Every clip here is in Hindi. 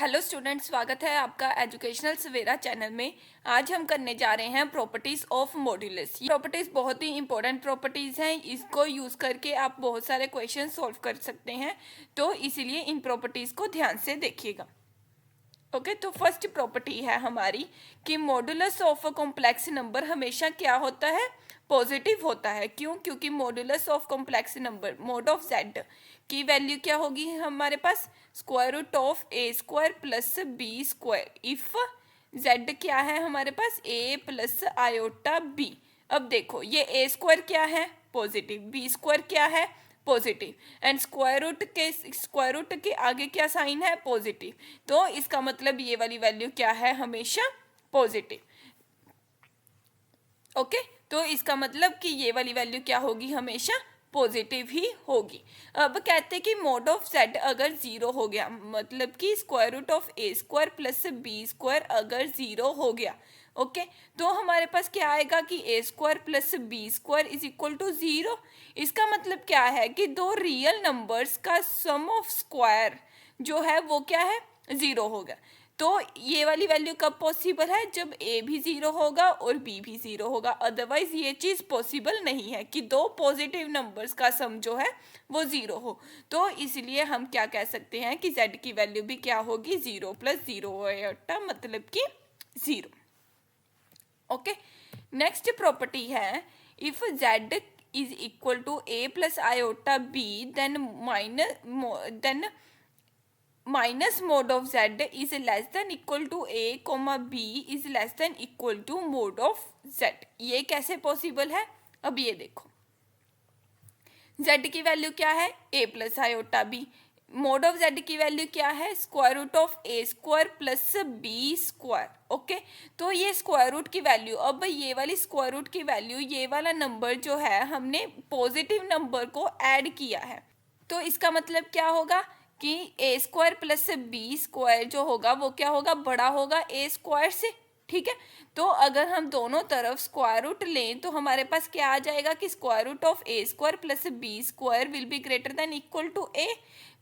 हेलो स्टूडेंट्स, स्वागत है आपका एजुकेशनल सवेरा चैनल में। आज हम करने जा रहे हैं प्रॉपर्टीज ऑफ मॉड्यूलस। ये प्रॉपर्टीज बहुत ही इंपॉर्टेंट प्रॉपर्टीज हैं। इसको यूज करके आप बहुत सारे क्वेश्चन सॉल्व कर सकते हैं, तो इसीलिए इन प्रॉपर्टीज को ध्यान से देखिएगा। ओके, तो फर्स्ट प्रॉपर्टी है हमारी कि modulus of a complex number हमेशा क्या होता है, पॉजिटिव होता है। क्यों? क्योंकि modulus of complex number mod of Z की वैल्यू क्या होगी हमारे पास, square root of A square plus B square if z क्या है हमारे पास, ए प्लस आयोटा बी। अब देखो, ये ए स्क्वायर क्या है, पॉजिटिव, बी स्क्वायर क्या है, पॉजिटिव, एंड स्क्वायर रूट के आगे क्या साइन है, पॉजिटिव। तो इसका मतलब ये वाली वैल्यू क्या है, हमेशा पॉजिटिव। ओके, तो इसका मतलब कि ये वाली वैल्यू क्या होगी, हमेशा पॉजिटिव ही होगी। अब कहते हैं कि मोड ऑफ जेड अगर जीरो हो गया, मतलब कि square root of A square plus B square अगर जीरो हो गया, ओके, तो हमारे पास क्या आएगा कि a square plus B square is equal to zero. इसका मतलब क्या है कि दो रियल नंबर्स का सम ऑफ स्क्वायर जो है वो क्या है, जीरो होगा। तो ये वाली वैल्यू कब पॉसिबल है, जब ए भी जीरो होगा और बी भी जीरो होगा। अदरवाइज ये चीज पॉसिबल नहीं है कि दो पॉजिटिव नंबर्स का सम जो है वो जीरो हो। तो इसलिए हम क्या कह सकते हैं कि जेड की वैल्यू भी क्या होगी, जीरो प्लस जीरो, मतलब कि जीरो। ओके, नेक्स्ट प्रॉपर्टी है, if Z is equal to A plus iota B then minus mod of Z is less than equal to A comma B is less than equal to mod of Z. ये कैसे पॉसिबल है, अब ये देखो, जेड की वैल्यू क्या है, a plus iota b, mod of Z की वैल्यू क्या है, square root of A square plus B square. Okay, तो ये स्क्वायर रूट की वैल्यू, अब ये वाली स्क्वायर रूट की वैल्यू, ये वाला नंबर जो है हमने पॉजिटिव नंबर को ऐड किया है, तो इसका मतलब क्या होगा कि a square plus B square जो होगा वो क्या होगा, बड़ा होगा ए स्क्वायर से। ठीक है, तो अगर हम दोनों तरफ स्क्वायर रूट लें तो हमारे पास क्या आ जाएगा कि square root of A square plus B square will be greater than equal to a.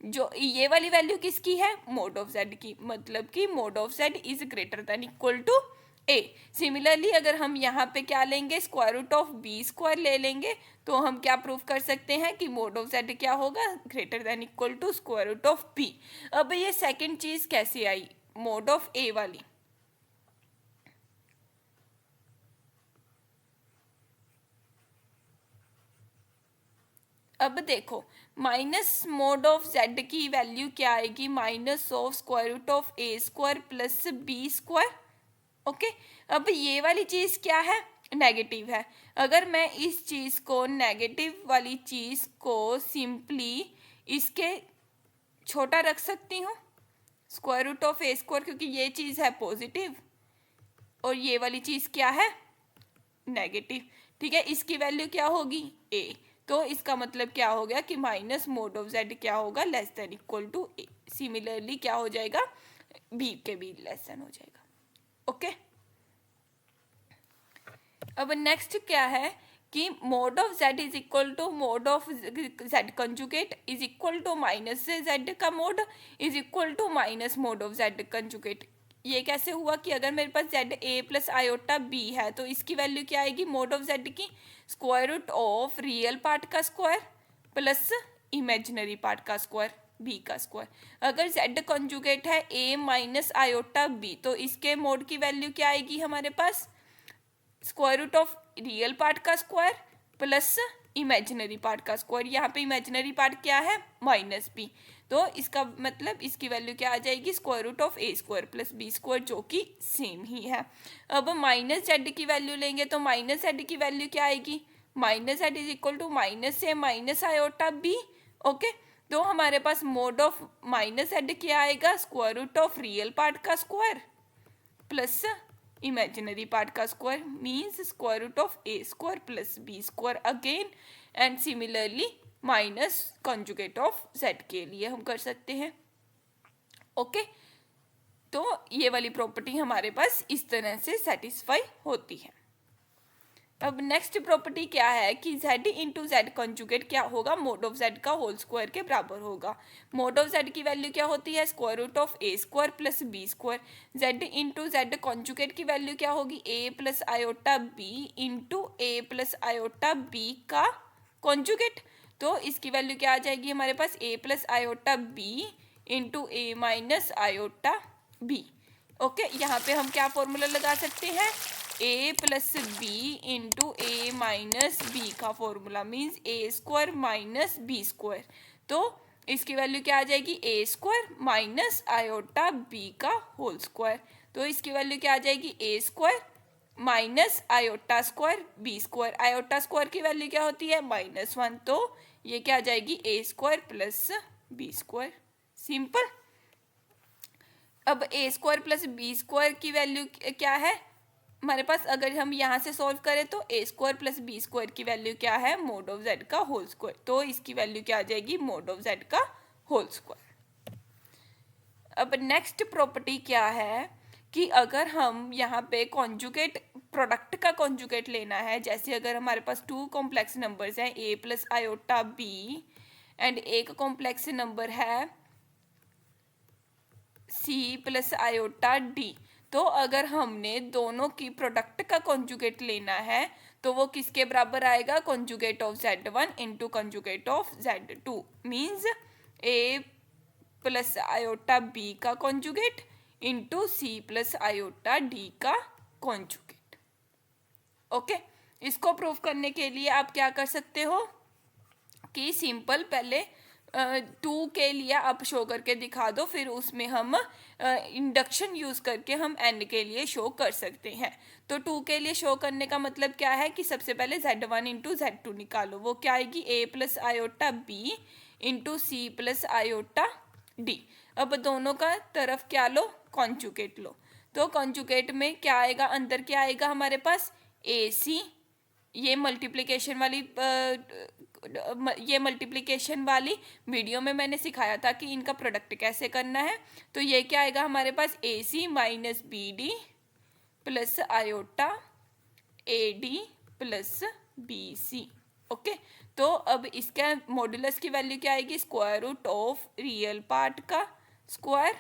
जो ये वाली वैल्यू किसकी है, मोड ऑफ जेड की, मतलब कि mod of Z is greater than equal to A. Similarly अगर हम यहाँ पे क्या लेंगे, square root of B square ले लेंगे, तो हम क्या प्रूव कर सकते हैं कि मोड ऑफ जेड क्या होगा, greater than equal to square root of B. अब ये सेकंड चीज कैसे आई, मोड ऑफ ए वाली, अब देखो, माइनस मोड ऑफ जेड की वैल्यू क्या आएगी, minus of square root of A square plus B square. Okay, अब ये वाली चीज क्या है, नेगेटिव है। अगर मैं इस चीज को, नेगेटिव वाली चीज को सिंपली इसके छोटा रख सकती हूँ, square root of A square, क्योंकि ये चीज है पॉजिटिव और ये वाली चीज क्या है, नेगेटिव। ठीक है, इसकी वैल्यू क्या होगी, ए। तो इसका मतलब क्या हो गया कि माइनस मोड ऑफ जेड क्या होगा, less than equal to A. Similarly क्या हो जाएगा, बी के बी लेस देन हो जाएगा। ओके, अब नेक्स्ट क्या है कि mod of Z is equal to mod of z conjugate is equal to minus z का mod is equal to minus mod of z conjugate. ये कैसे हुआ कि अगर मेरे पास z a plus iota b है तो इसकी वैल्यू क्या आएगी, मोड ऑफ जेड की, square root of real part का स्क्वायर प्लस इमेजिनरी पार्ट का स्क्वायर, बी का स्क्वायर। अगर जेड कंजुगेट है ए माइनस आयोटा बी, तो इसके मोड की वैल्यू क्या आएगी हमारे पास, square root of real part का स्क्वायर प्लस इमेजिनरी पार्ट का स्क्वायर। यहाँ पे इमेजिनरी पार्ट क्या है, माइनस बी, तो इसका मतलब इसकी वैल्यू क्या आ जाएगी, square root of A square plus B square, जो कि सेम ही है। अब माइनस जेड की वैल्यू लेंगे तो माइनस जेड की वैल्यू क्या आएगी, minus Z is equal to minus से माइनस आयोटा बी। ओके, तो हमारे पास मोड ऑफ माइनस जेड क्या आएगा, square root of real part का स्क्वायर प्लस इमेजिनरी पार्ट का square, means square root of A square plus B square again, and similarly minus conjugate of Z के लिए हम कर सकते हैं। ओके, तो ये वाली प्रॉपर्टी हमारे पास इस तरह से सेटिस्फाई होती है। अब नेक्स्ट प्रॉपर्टी क्या है कि z इंटू जेड कंजुगेट क्या होगा, मोड ऑफ z का होल स्क्वायर के बराबर होगा। मोड ऑफ z की वैल्यू क्या होती है, square root of a square plus b square. z into Z conjugate की वैल्यू क्या होगी, a plus iota b into a plus iota b का कंजुगेट। तो इसकी वैल्यू क्या आ जाएगी हमारे पास, a plus iota b into a minus iota b। Okay, यहाँ पे हम क्या फॉर्मूला लगा सकते हैं, a plus b into a minus b का formula means a square minus b square. तो इसकी वैल्यू क्या आ जाएगी, a square minus iota b का होल स्क्वायर। तो इसकी वैल्यू क्या आ जाएगी, a square minus iota square b square. Iota square की वैल्यू क्या होती है, -1। तो ये क्या आ जाएगी, a square plus B square. Simple. अब a square plus B square की वैल्यू क्या है हमारे पास, अगर हम यहाँ से सॉल्व करें तो ए स्क्वायर प्लस बी स्क्वायर की वैल्यू क्या है, मोड ऑफ जेड का होल स्क्वायर। तो इसकी वैल्यू क्या आ जाएगी, मोड ऑफ जेड का होल स्क्वायर। अब नेक्स्ट प्रॉपर्टी क्या है कि अगर हम यहाँ पे कॉन्जुगेट प्रोडक्ट का कॉन्जुगेट लेना है, जैसे अगर हमारे पास टू कॉम्प्लेक्स नंबर्स हैं a plus iota b and एक कॉम्प्लेक्स नंबर है c प्लस आयोटा d। तो अगर हमने दोनों की प्रोडक्ट का कॉन्जुगेट लेना है तो वो किसके बराबर आएगा, conjugate of z1 into conjugate of z2 means a plus iota b का conjugate into c plus iota d का कॉन्जुगेट। ओके, इसको प्रूव करने के लिए आप क्या कर सकते हो कि सिंपल पहले 2 के लिए आप शो करके दिखा दो, फिर उसमें हम इंडक्शन यूज़ करके हम n के लिए शो कर सकते हैं। तो 2 के लिए शो करने का मतलब क्या है कि सबसे पहले z1 इंटू z2 निकालो, वो क्या आएगी, a plus iota b into C plus iota d। अब दोनों का तरफ क्या लो, कॉन्जुगेट लो। तो कॉन्जुगेट में क्या आएगा, अंदर क्या आएगा हमारे पास, ac। ये मल्टीप्लिकेशन वाली वीडियो में मैंने सिखाया था कि इनका प्रोडक्ट कैसे करना है। तो ये क्या आएगा हमारे पास, a c minus b d plus iota a d plus b c. Okay, तो अब इसका मॉडुलस की वैल्यू क्या आएगी, square root of real part का स्क्वायर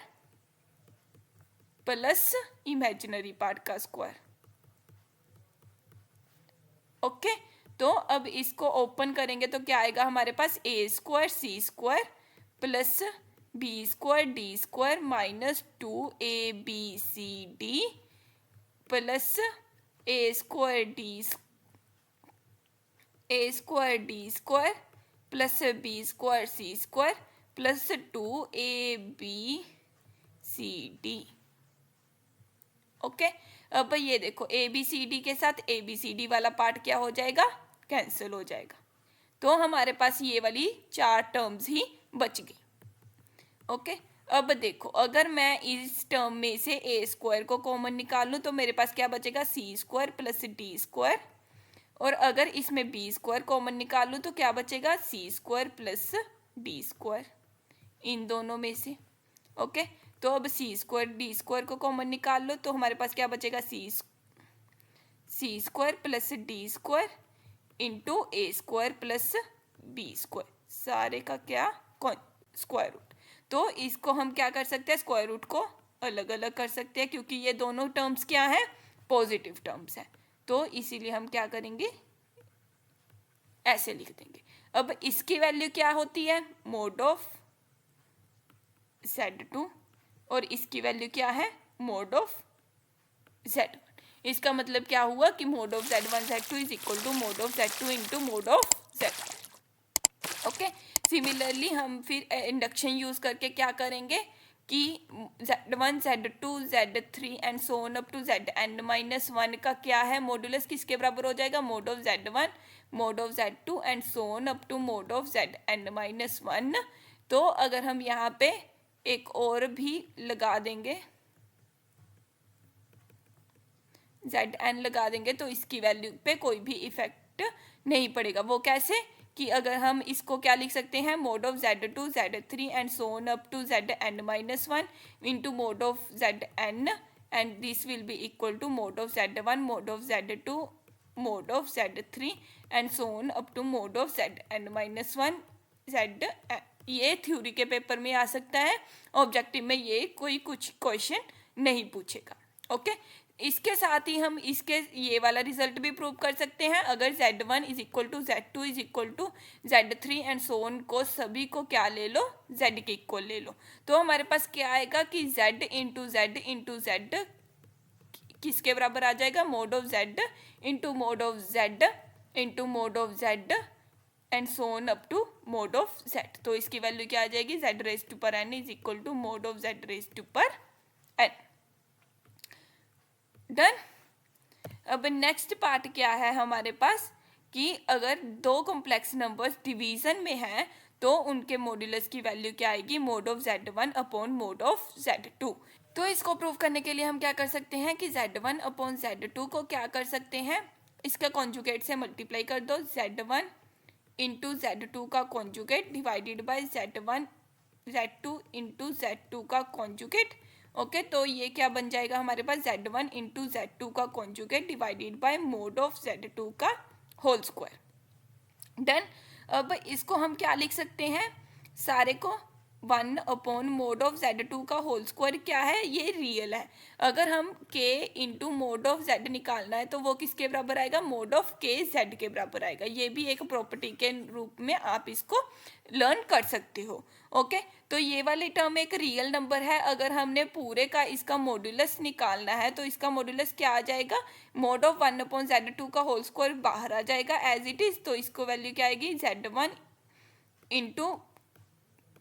प्लस इमेजिनरी पार्ट का स्क्वायर। ओके, तो अब इसको ओपन करेंगे तो क्या आएगा हमारे पास, a square c square plus B square d square minus 2ab plus a square d square plus B square c square plus 2abcd। Okay, अब ये देखो ABCD के साथ ABCD वाला पार्ट क्या हो जाएगा, कैंसिल हो जाएगा। तो हमारे पास ये वाली 4 टर्म्स ही बच गई। ओके, अब देखो अगर मैं इस टर्म में से ए स्क्वायर को कॉमन निकाल लूँ तो मेरे पास क्या बचेगा, c square plus D square. और अगर इसमें बी स्क्वायर कॉमन निकाल लूँ तो क्या बचेगा, c square plus D square, इन दोनों में से। ओके, तो अब सी स्क्वायर डी स्क्वायर को कॉमन निकाल लो तो हमारे पास क्या बचेगा, c square plus D square into a square plus B square, सारे का क्या स्क्वायर रूट। तो इसको हम क्या कर सकते हैं, स्क्वायर रूट को अलग अलग कर सकते हैं क्योंकि ये दोनों टर्म्स क्या हैं, पॉजिटिव टर्म्स हैं। तो इसीलिए हम क्या करेंगे, ऐसे लिख देंगे। अब इसकी वैल्यू क्या होती है, मोड ऑफ z2 और इसकी वैल्यू क्या है, मोड ऑफ z1। इसका मतलब क्या हुआ कि mod of z1 z2 is equal to mod of z2 into mod of z1। Okay, similarly हम फिर इंडक्शन यूज करके क्या करेंगे कि z1 z2 z3 and so on up to zn-1 का क्या है, मॉडुलस किसके बराबर हो जाएगा, mod of z1 mod of z2 and so on up to mod of zn-1। तो अगर हम यहाँ पे एक और भी लगा देंगे, zn लगा देंगे तो इसकी वैल्यू पे कोई भी इफेक्ट नहीं पड़ेगा। वो कैसे कि अगर हम इसको क्या लिख सकते हैं, mod of z2 z3 and so on up to zn-1 into mod of zn and this will be equal to mod of z1 mod of z2 mod of z3 and so on up to mod of zn-1 z। ये थ्योरी के पेपर में आ सकता है, ऑब्जेक्टिव में ये कोई कुछ क्वेश्चन नहीं पूछेगा। ओके, इसके साथ ही हम इसके ये वाला रिजल्ट भी प्रूव कर सकते हैं। अगर z1 is equal to z2 is equal to z3 and so on को सभी को क्या ले लो, z के इक्वल ले लो, तो हमारे पास क्या आएगा कि z इंटू z किसके बराबर आ जाएगा, mod of z into mod of z into mod of z and so on up to mod of z। तो इसकी वैल्यू क्या आ जाएगी, z raise to power n is equal to mod of z raise to power n। Done. अब नेक्स्ट पार्ट क्या है हमारे पास कि अगर दो कॉम्प्लेक्स नंबर्स डिवीजन में हैं तो उनके मॉड्यूलस की वैल्यू क्या आएगी, mod of z1 upon mode of z2। तो इसको प्रूव करने के लिए हम क्या कर सकते हैं कि z1 अपॉन z2 को क्या कर सकते हैं, इसका कॉन्जुगेट से मल्टीप्लाई कर दो, z1 इंटू z2 का conjugate divided bye z2 into z2 का कॉन्जुगेट। ओके, तो ये क्या बन जाएगा हमारे पास, z1 इंटू z2 का conjugate divided by mod of z2 का होल स्क्वायर। डन। अब इसको हम क्या लिख सकते हैं, सारे को 1 अपॉन मोड ऑफ z2 का होल स्क्वायर क्या है, ये रियल है। अगर हम k into mod of z निकालना है तो वो किसके बराबर आएगा, मोड ऑफ k z के बराबर आएगा। ये भी एक प्रॉपर्टी के रूप में आप इसको लर्न कर सकते हो। ओके, तो ये वाली टर्म एक रियल नंबर है। अगर हमने पूरे का इसका मॉड्यूलस निकालना है तो इसका मॉड्यूलस क्या आ जाएगा, मोड ऑफ 1 अपॉन z2 का होल स्क्वायर बाहर आ जाएगा एज इट इज। तो इसको वैल्यू क्या आएगी, z1 इंटू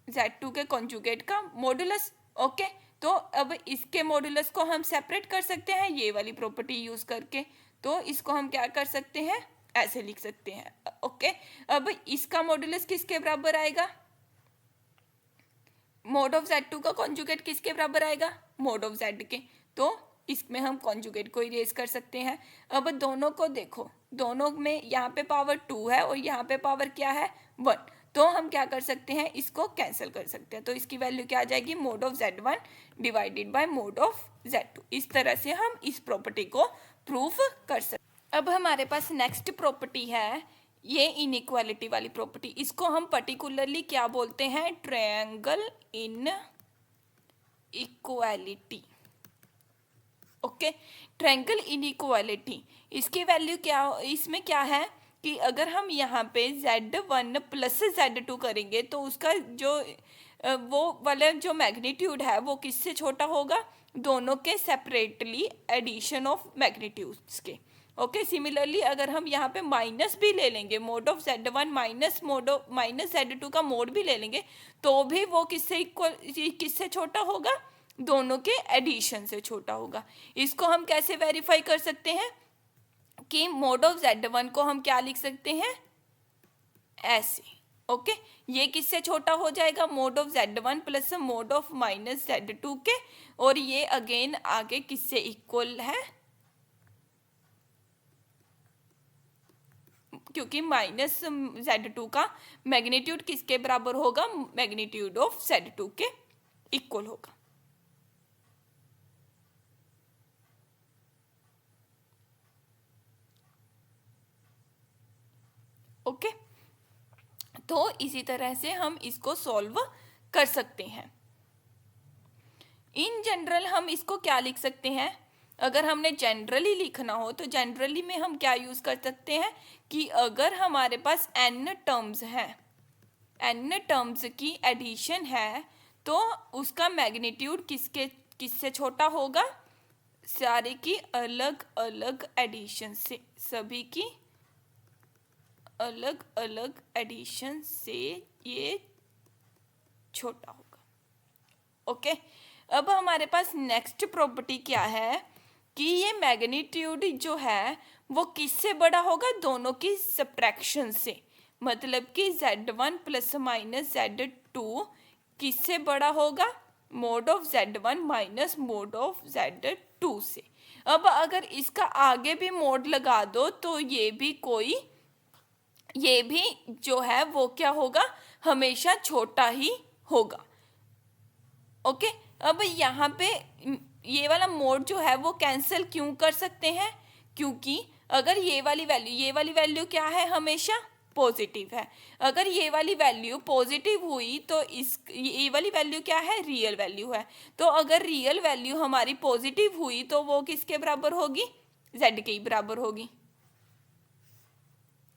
z2 के कॉन्जुगेट का मॉड्यूलस। ओके, तो अब इसके मॉड्यूलस को हम सेपरेट कर सकते हैं ये वाली प्रॉपर्टी यूज करके। तो इसको हम क्या कर सकते हैं, ऐसे लिख सकते हैं। ओके, अब इसका मॉड्यूलस किसके बराबर आएगा, मोड ऑफ z2 का कॉन्जुगेट किसके बराबर आएगा, मोड ऑफ z के। तो इसमें हम कॉन्जुगेट को इरेज कर सकते हैं। अब दोनों को देखो, दोनों में यहाँ पे पावर 2 है और यहाँ पे पावर क्या है, 1। तो हम क्या कर सकते हैं, इसको कैंसिल कर सकते हैं। तो इसकी वैल्यू क्या आ जाएगी, mode of z1 divided by mod of z2। इस तरह से हम इस प्रॉपर्टी को प्रूफ कर सकते हैं। अब हमारे पास नेक्स्ट प्रॉपर्टी है ये इनइक्वालिटी वाली प्रॉपर्टी। इसको हम पर्टिकुलरली क्या बोलते हैं, triangle in equality. Okay, triangle inequality, इसकी वैल्यू क्या, इसमें क्या है कि अगर हम यहाँ पे z1 प्लस z2 करेंगे तो उसका जो वो वाला जो मैग्नीट्यूड है वो किससे छोटा होगा, दोनों के सेपरेटली एडिशन ऑफ मैग्नीट्यूड्स के। ओके, सिमिलरली अगर हम यहाँ पे माइनस भी ले लेंगे, mode of z1 minus z2 का मोड भी ले लेंगे तो भी वो किससे इक्वल, किससे छोटा होगा, दोनों के एडिशन से छोटा होगा। इसको हम कैसे वेरीफाई कर सकते हैं कि मोड ऑफ z1 को हम क्या लिख सकते हैं, ऐसे। ओके, ये किससे छोटा हो जाएगा, mod of z1 plus mod of minus z2 के, और ये अगेन आगे किससे इक्वल है, क्योंकि माइनस z2 का मैग्नीट्यूड किसके बराबर होगा, मैग्नीट्यूड ऑफ z2 के इक्वल होगा। ओके, तो इसी तरह से हम इसको सॉल्व कर सकते हैं। इन जनरल हम इसको क्या लिख सकते हैं, अगर हमने जनरली लिखना हो तो जनरली में हम क्या यूज कर सकते हैं कि अगर हमारे पास n टर्म्स हैं, n टर्म्स की एडिशन है तो उसका मैग्नीट्यूड किससे छोटा होगा, सारे की अलग अलग एडिशन से, सभी की अलग अलग एडिशन से ये छोटा होगा। ओके, अब हमारे पास नेक्स्ट प्रॉपर्टी क्या है कि ये मैग्नीट्यूड जो है वो किससे बड़ा होगा, दोनों की सब्ट्रैक्शन से। मतलब कि z1 प्लस माइनस z2 किससे बड़ा होगा, mod of z1 minus mod of z2 से। अब अगर इसका आगे भी मोड लगा दो तो ये भी जो है वो क्या होगा, हमेशा छोटा ही होगा। ओके, अब यहाँ पे ये वाला मोड जो है वो कैंसिल क्यों कर सकते हैं, क्योंकि अगर ये वाली वैल्यू क्या है, हमेशा पॉजिटिव है। अगर ये वाली वैल्यू पॉजिटिव हुई तो ये वाली वैल्यू क्या है, रियल वैल्यू है। तो अगर रियल वैल्यू हमारी पॉजिटिव हुई तो वो किसके बराबर होगी, z के बराबर होगी।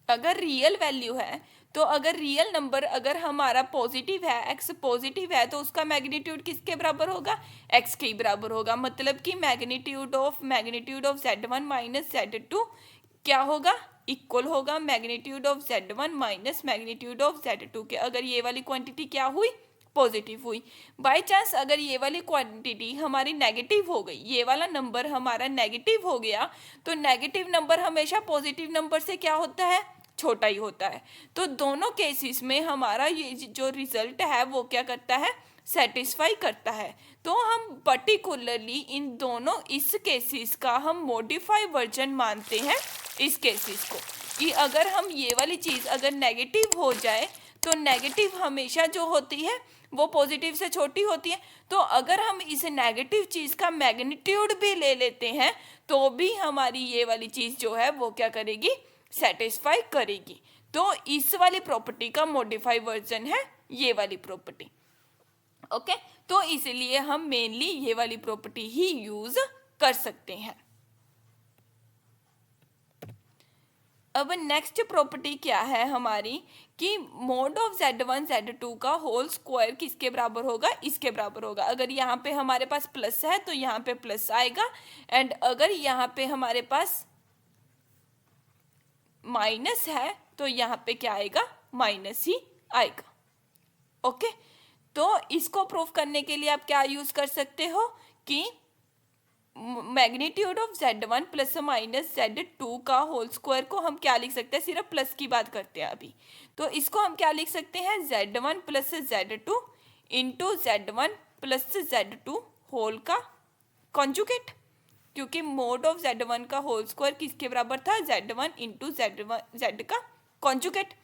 अगर रियल वैल्यू है तो अगर रियल नंबर अगर हमारा पॉजिटिव है, x पॉजिटिव है, तो उसका मैग्नीट्यूड किसके बराबर होगा, x के बराबर होगा। मतलब कि magnitude of z1 minus z2 क्या होगा, इक्वल होगा magnitude of z1 minus magnitude of z2 के। अगर ये वाली क्वांटिटी क्या हुई, पॉजिटिव हुई। बाय चांस अगर ये वाली क्वांटिटी हमारी नेगेटिव हो गई, ये वाला नंबर हमारा नेगेटिव हो गया, तो नेगेटिव नंबर हमेशा पॉजिटिव नंबर से क्या होता है, छोटा ही होता है। तो दोनों केसेस में हमारा ये जो रिजल्ट है वो क्या करता है, सेटिस्फाई करता है। तो हम पर्टिकुलरली इन दोनों इस केसेस का हम मॉडिफाई वर्जन मानते हैं इस केसेस को, कि अगर हम ये वाली चीज़ अगर नेगेटिव हो जाए तो नेगेटिव हमेशा जो होती है वो पॉजिटिव से छोटी होती है। तो अगर हम इस नेगेटिव चीज़ का मैग्नीट्यूड भी ले लेते हैं तो भी हमारी ये वाली चीज़ जो है वो क्या करेगी, सेटिस्फाई करेगी। तो इस वाली प्रॉपर्टी का मॉडिफाई वर्जन है ये वाली प्रॉपर्टी। ओके, तो इसलिए हम मेनली ये वाली प्रॉपर्टी ही यूज कर सकते हैं। अब नेक्स्ट प्रॉपर्टी क्या है हमारी, कि मोड ऑफ z1 z2 का होल स्क्वायर किसके बराबर होगा, इसके बराबर होगा। अगर यहाँ पे हमारे पास प्लस है तो यहाँ पे प्लस आएगा, एंड अगर यहाँ पे हमारे पास माइनस है तो यहाँ पे क्या आएगा, माइनस ही आएगा। ओके, तो इसको प्रूव करने के लिए आप क्या यूज कर सकते हो कि magnitude of z1 plus minus z2 का होल स्क्वायर को हम क्या लिख सकते हैं, सिर्फ प्लस की बात करते हैं अभी, तो इसको हम क्या लिख सकते हैं, z1 plus z2 into z1 plus z2 whole का कॉन्जुगेट, क्योंकि मोड ऑफ z1 का होल स्क्वायर किसके बराबर था, z1 इंटू z का कॉन्जुगेट।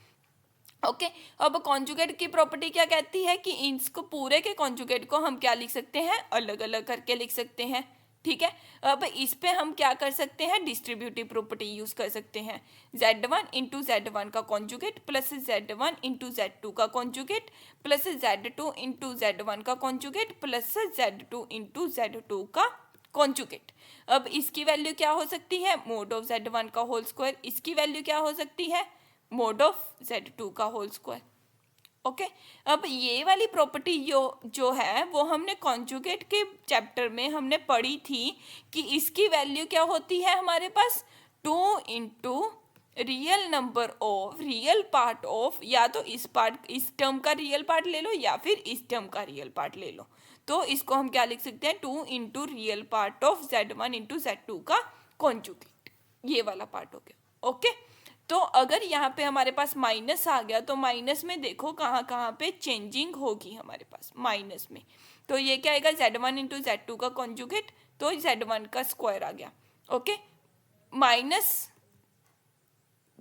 ओके, अब कॉन्जुगेट की प्रॉपर्टी क्या कहती है कि इसको पूरे के कॉन्जुगेट को हम क्या लिख सकते हैं, अलग अलग करके लिख सकते हैं। ठीक है, अब इस पे हम क्या कर सकते हैं, डिस्ट्रीब्यूटिव प्रॉपर्टी यूज कर सकते हैं। z1 इंटू z1 का conjugate plus z1 into z2 का conjugate plus z2 into z1 का conjugate plus z2 into z2 का कॉन्जुगेट। अब इसकी वैल्यू क्या हो सकती है, मोड ऑफ z1 का होल स्क्वायर। इसकी वैल्यू क्या हो सकती है, मोड ऑफ z2 का होल स्क्वायर। ओके, अब ये वाली प्रॉपर्टी जो है वो हमने कॉन्जुगेट के चैप्टर में हमने पढ़ी थी कि इसकी वैल्यू क्या होती है हमारे पास, 2 into real number of real part of, या तो इस टर्म का रियल पार्ट ले लो या फिर इस टर्म का रियल पार्ट ले लो। तो इसको हम क्या लिख सकते हैं, 2 into real part of z1 into z2 का कॉन्जुगेट, ये वाला पार्ट हो गया। ओके, तो अगर यहाँ पे हमारे पास माइनस आ गया तो माइनस में देखो कहाँ कहाँ पे चेंजिंग होगी हमारे पास माइनस में, तो ये क्या आएगा, z1 इंटू z2 का कॉन्जुगेट, तो z1 का स्क्वायर आ गया। Okay, minus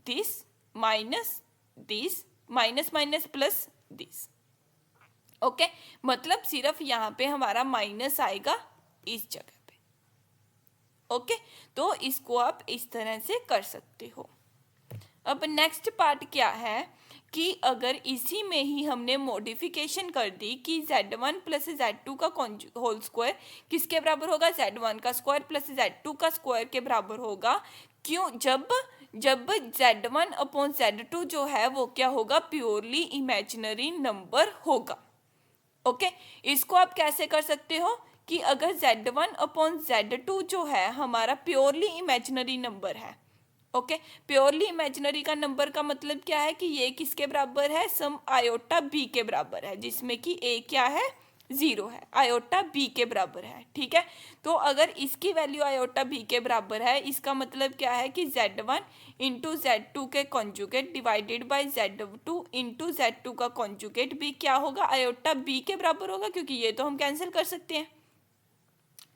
this minus minus plus this. Okay, मतलब सिर्फ यहाँ पे हमारा माइनस आएगा इस जगह पे। ओके, तो इसको आप इस तरह से कर सकते हो। अब नेक्स्ट पार्ट क्या है कि अगर इसी में ही हमने मॉडिफिकेशन कर दी कि z1 प्लस z2 का होल स्क्वायर किसके बराबर होगा, z1 का स्क्वायर प्लस z2 का स्क्वायर के बराबर होगा। क्यों, जब z1 अपॉन z2 जो है वो क्या होगा, प्योरली इमेजिनरी नंबर होगा। ओके, इसको आप कैसे कर सकते हो कि अगर z1 अपॉन z2 जो है हमारा प्योरली इमेजिनरी नंबर है। ओके, प्योरली इमेजिनरी का नंबर का मतलब क्या है कि ये किसके बराबर है, सम आयोटा बी के बराबर है, जिसमें कि ए क्या है, 0 है, आयोटा बी के बराबर है। ठीक है, तो अगर इसकी वैल्यू आयोटा बी के बराबर है, इसका मतलब क्या है कि z1 इंटू z2 के conjugate divided bye z2 into z2 का कॉन्जुगेट भी क्या होगा, आयोटा बी के बराबर होगा, क्योंकि ये तो हम कैंसिल कर सकते हैं।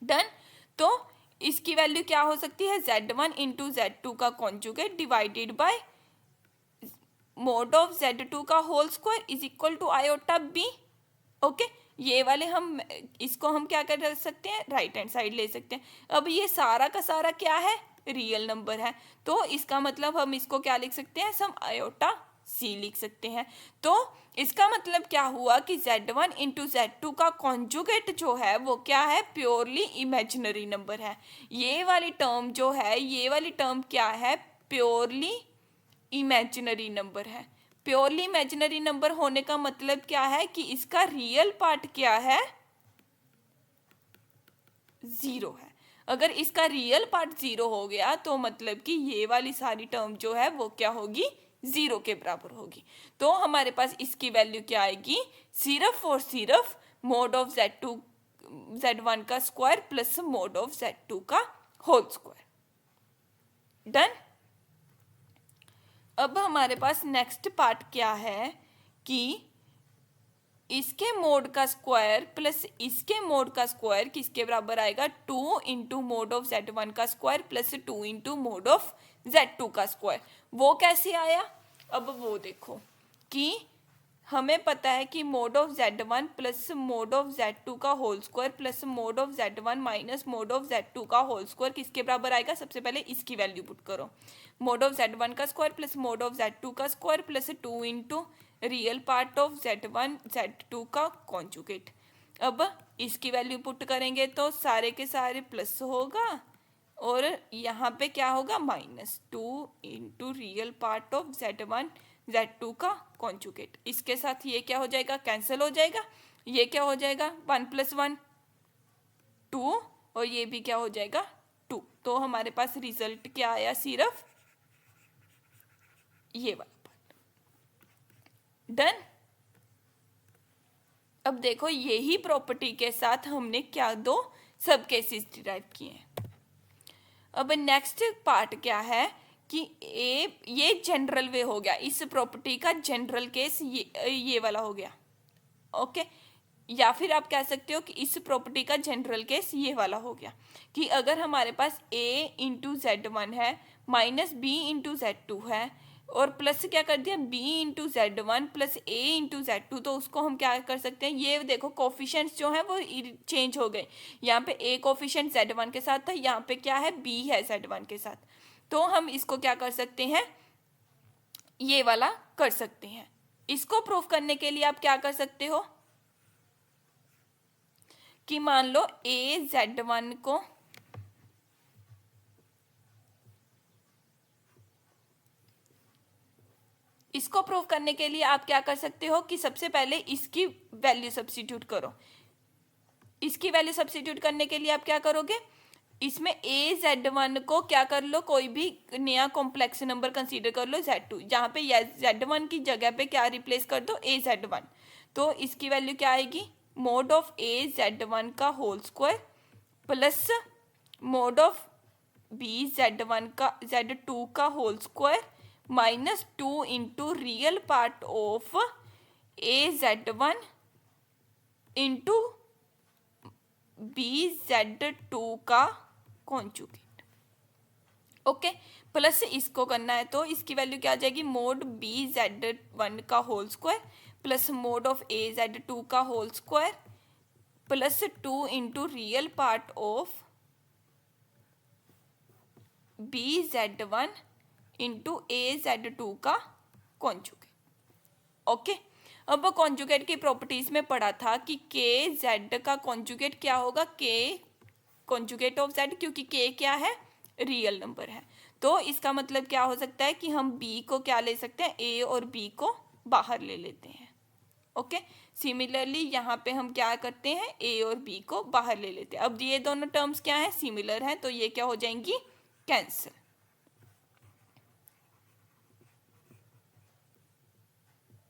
डन, तो इसकी वैल्यू क्या हो सकती है, z1 इंटू z2 का conjugate divided by mod of z2 का whole square is equal to iota B. Okay, ये वाले इसको हम क्या कर सकते हैं, राइट हैंड साइड ले सकते हैं। अब ये सारा का सारा क्या है, रियल नंबर है। तो इसका मतलब हम इसको क्या लिख सकते हैं, सम आयोटा सी लिख सकते हैं। तो इसका मतलब क्या हुआ कि Z1 इंटू Z2 का कॉन्जुगेट जो है वो क्या है, प्योरली इमेजिनरी नंबर है। ये वाली टर्म जो है, ये वाली टर्म क्या है, प्योरली इमेजिनरी नंबर है। प्योरली इमेजिनरी नंबर होने का मतलब क्या है कि इसका रियल पार्ट क्या है, जीरो है। अगर इसका रियल पार्ट जीरो हो गया तो मतलब कि ये वाली सारी टर्म जो है वो क्या होगी, जीरो के बराबर होगी। तो हमारे पास इसकी वैल्यू क्या आएगी, सिर्फ और सिर्फ मोड ऑफ Z2 Z1 का square plus mod of Z2 का होल स्क्वायर। डन। अब हमारे पास नेक्स्ट पार्ट क्या है कि इसके मोड का स्क्वायर प्लस इसके मोड का स्क्वायर किसके बराबर आएगा, 2 इंटू मोड ऑफ Z1 का square plus 2 into mod of Z2 का स्क्वायर। वो कैसे आया, अब वो देखो कि हमें पता है कि mod of Z1 plus mod of Z2 का whole square plus mod of Z1 minus mod of Z2 का होल स्क्वायर किसके बराबर आएगा, सबसे पहले इसकी वैल्यू पुट करो, मोड ऑफ Z1 का square plus mod of Z2 का square plus 2 into real part of Z1 Z2 का कॉन्जुगेट। अब इसकी वैल्यू पुट करेंगे तो सारे के सारे प्लस होगा और यहाँ पे क्या होगा, -2 into real part of Z1 Z2 का कॉन्जुगेट। इसके साथ ये क्या हो जाएगा, कैंसिल हो जाएगा, ये क्या हो जाएगा 1 + 1 2 और ये भी क्या हो जाएगा 2। तो हमारे पास रिजल्ट क्या आया, सिर्फ ये वाला पार्ट। डन। अब देखो यही प्रॉपर्टी के साथ हमने क्या दो सब केसेस डिराइव किए हैं। अब नेक्स्ट पार्ट क्या है कि ये जनरल वे हो गया, इस प्रॉपर्टी का जनरल केस ये वाला हो गया। ओके, या फिर आप कह सकते हो कि इस प्रॉपर्टी का जनरल केस ये वाला हो गया कि अगर हमारे पास a इंटू Z1 है माइनस b इंटू Z2 है और प्लस क्या कर दिया b into Z1 plus a into Z2, तो उसको हम क्या कर सकते हैं, ये देखो कोफिशिएंट्स जो है वो चेंज हो गए। यहाँ पे a कोफिशिएंट Z1 के साथ था, यहाँ पे क्या है b है Z1 के साथ। तो हम इसको क्या कर सकते हैं, ये वाला कर सकते हैं। इसको प्रूफ करने के लिए आप क्या कर सकते हो कि मान लो a Z1 को इसको प्रूव करने के लिए आप क्या कर सकते हो कि सबसे पहले इसकी वैल्यू सब्स्टिट्यूट करो। इसकी वैल्यू सब्स्टिट्यूट करने के लिए आप क्या करोगे, इसमें a Z1 को क्या कर लो, कोई भी नया कॉम्प्लेक्स नंबर कंसीडर कर लो Z2, जहाँ पे Z1 की जगह पे क्या रिप्लेस कर दो a Z1। तो इसकी वैल्यू क्या आएगी, मोड ऑफ a Z1 का whole square plus mod of b Z1 का Z2 का whole square -2 into real part of a Z1 into b Z2 का कॉन्जुगेट। ओके, प्लस इसको करना है तो इसकी वैल्यू क्या आ जाएगी, मोड b Z1 का whole square plus mod of a Z2 का whole square plus 2 into real part of b Z1 into a Z2 का कॉन्जुगेट। ओके, अब कॉन्जुगेट की प्रॉपर्टीज में पढ़ा था कि k z का कॉन्जुगेट क्या होगा, k कॉन्जुगेट ऑफ z, क्योंकि k क्या है, रियल नंबर है। तो इसका मतलब क्या हो सकता है कि हम b को क्या ले सकते हैं, a और b को बाहर ले लेते हैं। ओके, सिमिलरली यहाँ पे हम क्या करते हैं, a और b को बाहर ले लेते हैं। अब ये दोनों टर्म्स क्या है, सिमिलर है, तो ये क्या हो जाएंगी, कैंसिल।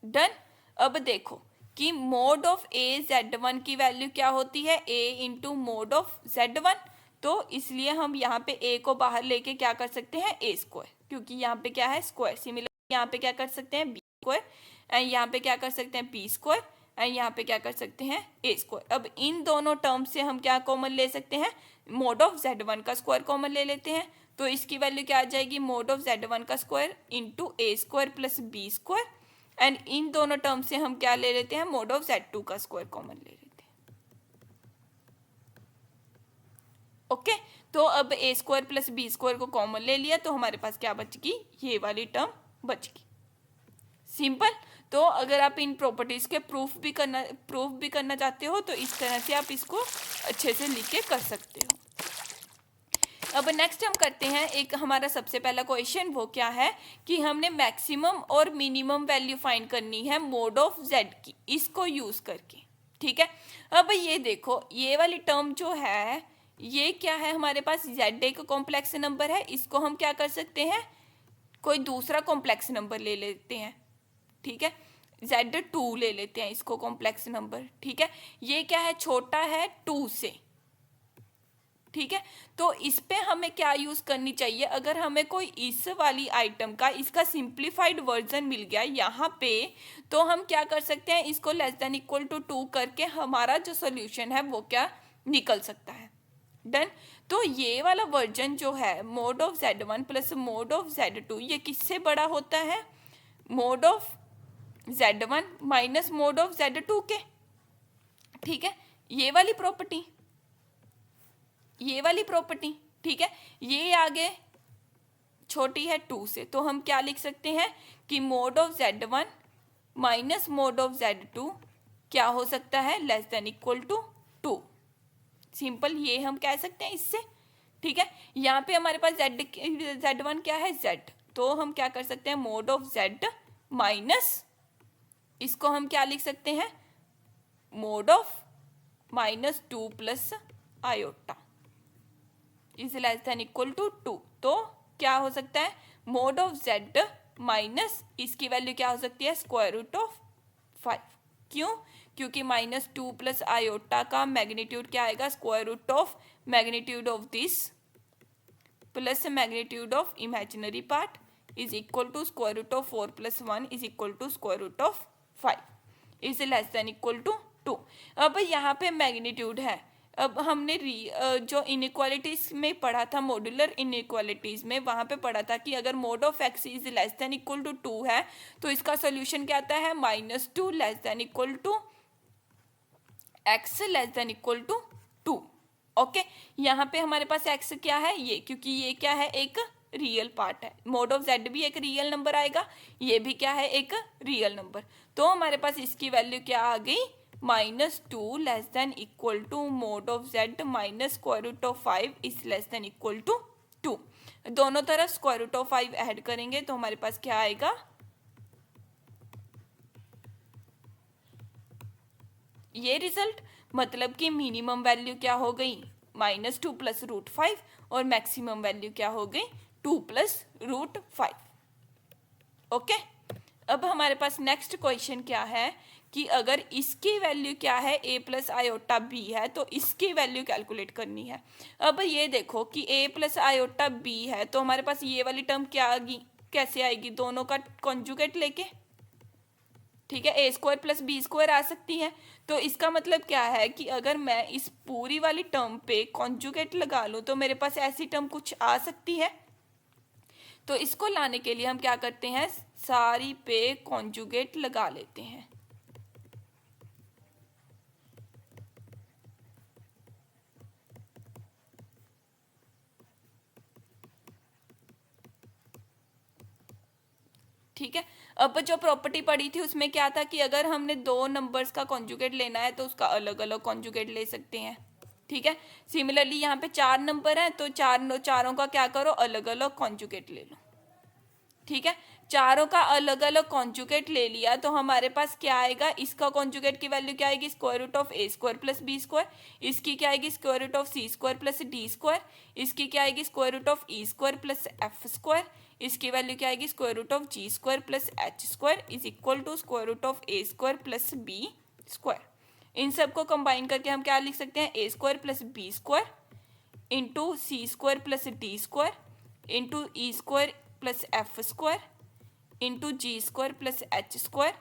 डन। अब देखो कि मोड ऑफ a Z1 की वैल्यू क्या होती है, a into mod of Z1। तो इसलिए हम यहाँ पे a को बाहर लेके क्या कर सकते हैं, a स्क्वायर, क्योंकि यहाँ पे क्या है स्क्वायर। सिमिलर यहाँ पे क्या कर सकते हैं, b स्क्वायर, एंड यहाँ पे क्या कर सकते हैं, p स्क्वायर, एंड यहाँ पे क्या कर सकते हैं, a स्क्वायर। अब इन दोनों टर्म से हम क्या कॉमन ले सकते हैं, मोड ऑफ Z1 का स्क्वायर कॉमन ले लेते हैं। तो इसकी वैल्यू क्या आ जाएगी, मोड ऑफ Z1 का square into a square plus b square, and in दोनों टर्म से हम क्या ले लेते हैं, मोड ऑफ Z2 का स्क्वायर कॉमन ले लेते हैं। ओके, तो अब a square plus B square को कॉमन ले लिया तो हमारे पास क्या बच गई, ये वाली टर्म बच गई। सिंपल। तो अगर आप इन प्रॉपर्टीज के प्रूफ भी करना चाहते हो तो इस तरह से आप इसको अच्छे से लिख के कर सकते हो। अब नेक्स्ट हम करते हैं एक हमारा सबसे पहला क्वेश्चन, वो क्या है कि हमने मैक्सिमम और मिनिमम वैल्यू फाइंड करनी है मोड ऑफ जेड की, इसको यूज करके। ठीक है, अब ये देखो ये वाली टर्म जो है ये क्या है हमारे पास, जेड एक कॉम्प्लेक्स नंबर है, इसको हम क्या कर सकते हैं, कोई दूसरा कॉम्प्लेक्स नंबर ले लेते हैं। ठीक है, Z2 ले लेते हैं इसको कॉम्प्लेक्स नंबर। ठीक है, ये क्या है, छोटा है 2 से। ठीक है, तो इस पे हमें क्या यूज करनी चाहिए, अगर हमें कोई इस वाली आइटम का इसका सिंप्लीफाइड वर्जन मिल गया यहाँ पे, तो हम क्या कर सकते हैं, इसको लेस देन इक्वल टू 2 करके हमारा जो सोल्यूशन है वो क्या निकल सकता है। डन। तो ये वाला वर्जन जो है mod of Z1 plus mod of Z2, ये किससे बड़ा होता है, mod of Z1 minus mod of Z2 के। ठीक है, ये वाली प्रॉपर्टी, ये वाली प्रॉपर्टी। ठीक है, ये आगे छोटी है 2 से, तो हम क्या लिख सकते हैं कि mod of Z1 minus mod of Z2 क्या हो सकता है, less than equal to 2। Simple, ये हम कह सकते हैं इससे। ठीक है, यहाँ पे हमारे पास Z1 क्या है, Z, तो हम क्या कर सकते हैं, मोड ऑफ Z माइनस, इसको हम क्या लिख सकते हैं, mod of minus 2 plus iota is less than equal to 2। तो क्या हो सकता है, मोड ऑफ Z माइनस इसकी वैल्यू क्या हो सकती है, स्क्वायर रूट ऑफ 5। क्यों, क्योंकि माइनस 2 प्लस आयोटा का मैग्नीट्यूड क्या आएगा, square root of magnitude of this plus magnitude of imaginary part is equal to square root of 4 plus 1 is equal to square root of 5 is less than equal to 2। अब यहाँ पे मैग्नीट्यूड है, अब हमने जो इनइक्वालिटीज में पढ़ा था, मॉड्यूलर इनइक्वालिटीज में, वहां पे पढ़ा था कि अगर mod of X is less than equal to 2 है तो इसका सोल्यूशन क्या आता है, -2 less than equal to X less than equal to 2। Okay, यहाँ पे हमारे पास एक्स क्या है, ये, क्योंकि ये क्या है, एक रियल पार्ट है, मोड ऑफ जेड भी एक रियल नंबर आएगा, ये भी क्या है, एक रियल नंबर। तो हमारे पास इसकी वैल्यू क्या आ गई, -2 less than equal to mod of Z minus square root of 5 is less than equal to 2। दोनों तरफ स्क्वायर रूट ऑफ 5 ऐड करेंगे तो हमारे पास क्या आएगा, ये रिजल्ट, मतलब कि मिनिमम वैल्यू क्या हो गई, -2 प्लस √5 और मैक्सिमम वैल्यू क्या हो गई, 2 प्लस √5। ओके, अब हमारे पास नेक्स्ट क्वेश्चन क्या है कि अगर इसकी वैल्यू क्या है, a प्लस आयोटा बी है, तो इसकी वैल्यू कैलकुलेट करनी है। अब ये देखो कि a प्लस आयोटा बी है, तो हमारे पास ये वाली टर्म क्या आएगी, कैसे आएगी, दोनों का कॉन्जुगेट लेके। ठीक है, ए स्क्वायर प्लस बी स्क्वायर आ सकती है, तो इसका मतलब क्या है कि अगर मैं इस पूरी वाली टर्म पे कॉन्जुगेट लगा लूँ तो मेरे पास ऐसी टर्म कुछ आ सकती है। तो इसको लाने के लिए हम क्या करते हैं, सारी पे कॉन्जुगेट लगा लेते हैं। ठीक है, अब जो प्रॉपर्टी पड़ी थी उसमें क्या था कि अगर हमने 2 नंबर्स का कॉन्जुगेट लेना है तो उसका अलग अलग कॉन्जुगेट ले सकते हैं। ठीक है, सिमिलरली यहाँ पे 4 नंबर हैं तो चारों का क्या करो, अलग अलग कॉन्जुगेट ले लो। ठीक है, चारों का अलग अलग कॉन्जुगेट ले लिया तो हमारे पास क्या आएगा, इसका कॉन्जुगेट की वैल्यू क्या आएगी, square root of a square plus B square, इसकी क्या आएगी, square root of c square plus D square, इसकी क्या आएगी, square root of e square plus f square, इसकी वैल्यू क्या आएगी, square root of g square plus h square is equal to square root of a square plus b square. इन सबको कंबाइन करके हम क्या लिख सकते हैं, a square plus B square into C square plus D square into E square plus F square into G square plus H square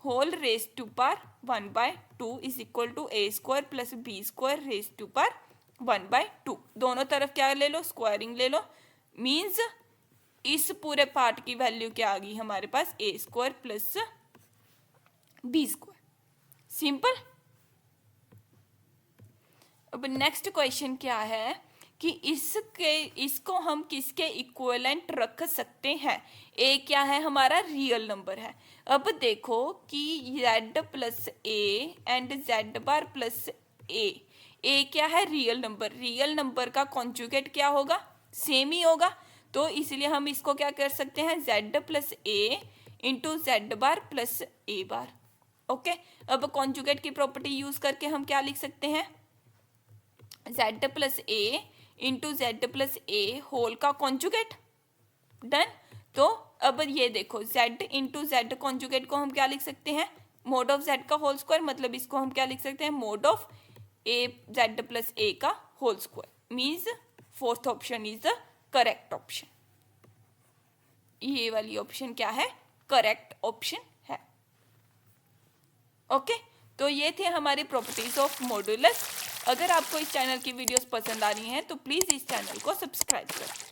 whole raise to power 1/2 is equal to a square plus B square raise to power 1/2। दोनों तरफ क्या ले लो, स्क्वायरिंग ले लो, मीन्स इस पूरे पार्ट की वैल्यू क्या आ गई हमारे पास, a square plus B square. Simple. अब नेक्स्ट क्वेश्चन क्या है कि इसको हम किसके इक्विवेलेंट रख सकते हैं। ए क्या है, हमारा रियल नंबर है। अब देखो कि z plus a and z bar plus a क्या है, रियल नंबर। रियल नंबर का कॉन्जुगेट क्या होगा, सेम ही होगा। तो इसलिए हम इसको क्या कर सकते हैं, z प्लस ए इंटू जेड बार प्लस ए बार। ओके, अब कॉन्जुगेट की प्रॉपर्टी यूज करके हम क्या लिख सकते हैं, z प्लस ए इंटू जेड प्लस ए होल का कॉन्जुगेट। डन। तो अब ये देखो z इंटू जेड कॉन्जुगेट को हम क्या लिख सकते हैं, मोड ऑफ z का होल स्क्वायर, मतलब इसको हम क्या लिख सकते हैं, mod of a z plus a का whole square. Means fourth option is the correct option. ये वाली ऑप्शन क्या है, करेक्ट ऑप्शन है। ओके, तो ये थे हमारे प्रॉपर्टीज ऑफ मॉड्यूलस। अगर आपको इस चैनल की वीडियोस पसंद आ रही हैं तो प्लीज़ इस चैनल को सब्सक्राइब करें।